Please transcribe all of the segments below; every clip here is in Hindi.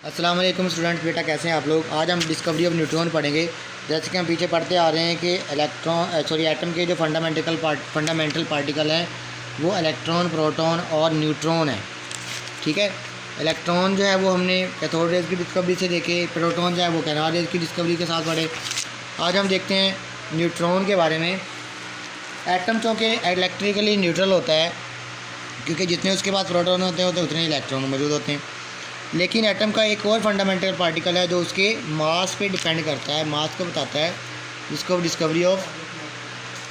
अस्सलाम वालेकुम स्टूडेंट्स, बेटा कैसे हैं आप लोग। आज हम डिस्कवरी ऑफ न्यूट्रॉन पढ़ेंगे। जैसे कि हम पीछे पढ़ते आ रहे हैं कि एटम के जो फंडामेंटल पार्टिकल हैं वो इलेक्ट्रॉन, प्रोटॉन और न्यूट्रॉन है। ठीक है, इलेक्ट्रॉन जो है वो हमने कैथोड रेज की डिस्कवरी से देखे, प्रोटॉन जो है वो कैथोड रेज की डिस्कवरी के साथ पढ़े। आज हम देखते हैं न्यूट्रॉन के बारे में। एटम चूँकि इलेक्ट्रिकली न्यूट्रल होता है, क्योंकि जितने उसके पास प्रोटॉन होते हैं उतने इलेक्ट्रॉन मौजूद होते हैं। लेकिन एटम का एक और फंडामेंटल पार्टिकल है जो उसके मास पे डिपेंड करता है, मास को बताता है, जिसको डिस्कवरी ऑफ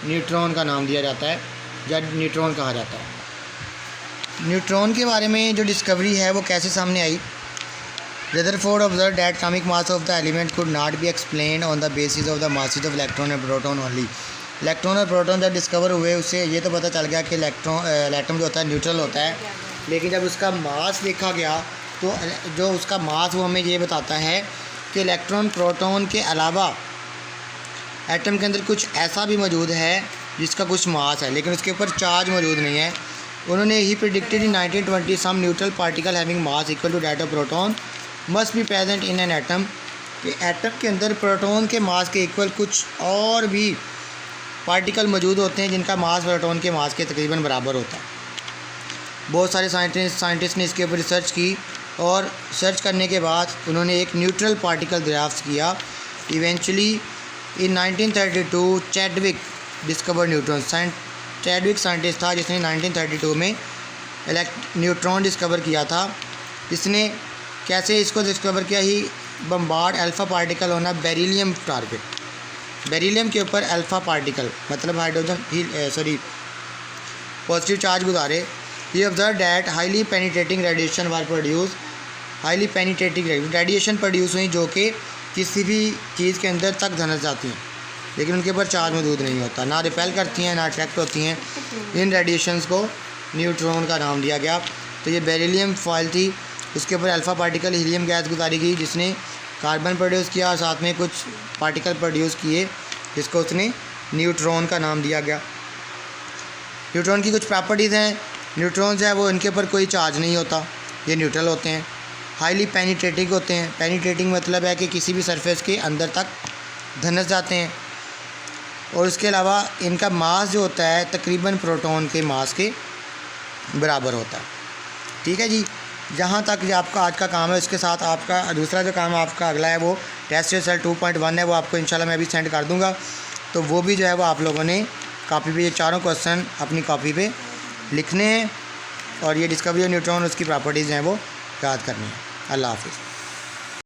न्यूट्रॉन का नाम दिया जाता है या न्यूट्रॉन कहा जाता है। न्यूट्रॉन के बारे में जो डिस्कवरी है वो कैसे सामने आई। Rutherford observe that atomic mass of the element could not be explained on the basis of the masses of electron and proton only. Electron और प्रोटॉन जब डिस्कवर हुए उससे ये तो पता चल गया कि एटम जो होता है न्यूट्रल होता है, लेकिन जब उसका मास देखा गया तो जो उसका मास वो हमें ये बताता है कि इलेक्ट्रॉन प्रोटॉन के अलावा एटम के अंदर कुछ ऐसा भी मौजूद है जिसका कुछ मास है लेकिन उसके ऊपर चार्ज मौजूद नहीं है। उन्होंने ही predicted in 1920 some neutral particle having mass equal to that of proton must be present in an atom. कि एटम के अंदर प्रोटॉन के मास के इक्वल कुछ और भी पार्टिकल मौजूद होते हैं जिनका मास प्रोटॉन के मास के तकरीबन बराबर होता है। बहुत सारे साइंटिस्ट ने इसके ऊपर रिसर्च की और सर्च करने के बाद उन्होंने एक न्यूट्रल पार्टिकल दरियाफ्त किया। Eventually in 1932 Chadwick discover neutron. Chadwick scientist था जिसने 1932 में न्यूट्रॉन डिस्कवर किया था। इसने कैसे इसको डिस्कवर किया ही बम्बार्ड अल्फ़ा पार्टिकल होना बेरिलियम टारगेट। बेरिलियम के ऊपर अल्फ़ा पार्टिकल मतलब हाइड्रोजन पॉजिटिव चार्ज गुजारे। He observed that highly penetrating radiation were produced। Highly penetrating radiation produce हुई जो कि किसी भी चीज़ के अंदर तक धंस जाती हैं, लेकिन उनके ऊपर चार्ज मौजूद नहीं होता, ना रिपेल करती हैं ना अट्रैक्ट होती हैं। इन रेडिएशंस को न्यूट्रॉन का नाम दिया गया। तो ये बेरिलियम फॉयल थी, उसके ऊपर अल्फ़ा पार्टिकल हीलियम गैस गुजारी गई जिसने कार्बन प्रोड्यूस किया और साथ में कुछ पार्टिकल प्रोड्यूस किए जिसको उसने न्यूट्रॉन का नाम दिया गया। न्यूट्रॉन की कुछ प्रॉपर्टीज़ हैं। न्यूट्रॉन जो है वो इनके ऊपर कोई चार्ज नहीं होता, ये न्यूट्रल होते हैं। हाईली पेनिट्रेटिंग होते हैं। पेनिट्रेटिंग मतलब है कि किसी भी सरफेस के अंदर तक धंस जाते हैं। और उसके अलावा इनका मास जो होता है तकरीबन प्रोटॉन के मास के बराबर होता है। ठीक है जी, जहाँ तक जो आपका आज का काम है उसके साथ आपका दूसरा जो काम आपका अगला है वो टेस्ट रिजल्ट 2.1 है, वो आपको इंशाल्लाह मैं अभी सेंड कर दूँगा। तो वो भी जो है वो आप लोगों ने कॉपी पे ये चारों क्वेश्चन अपनी कॉपी पे लिखने हैं और ये डिस्कवरी ऑफ न्यूट्रॉन उसकी प्रॉपर्टीज़ हैं वो याद करनी है। अल्लाह हाफ़िज़।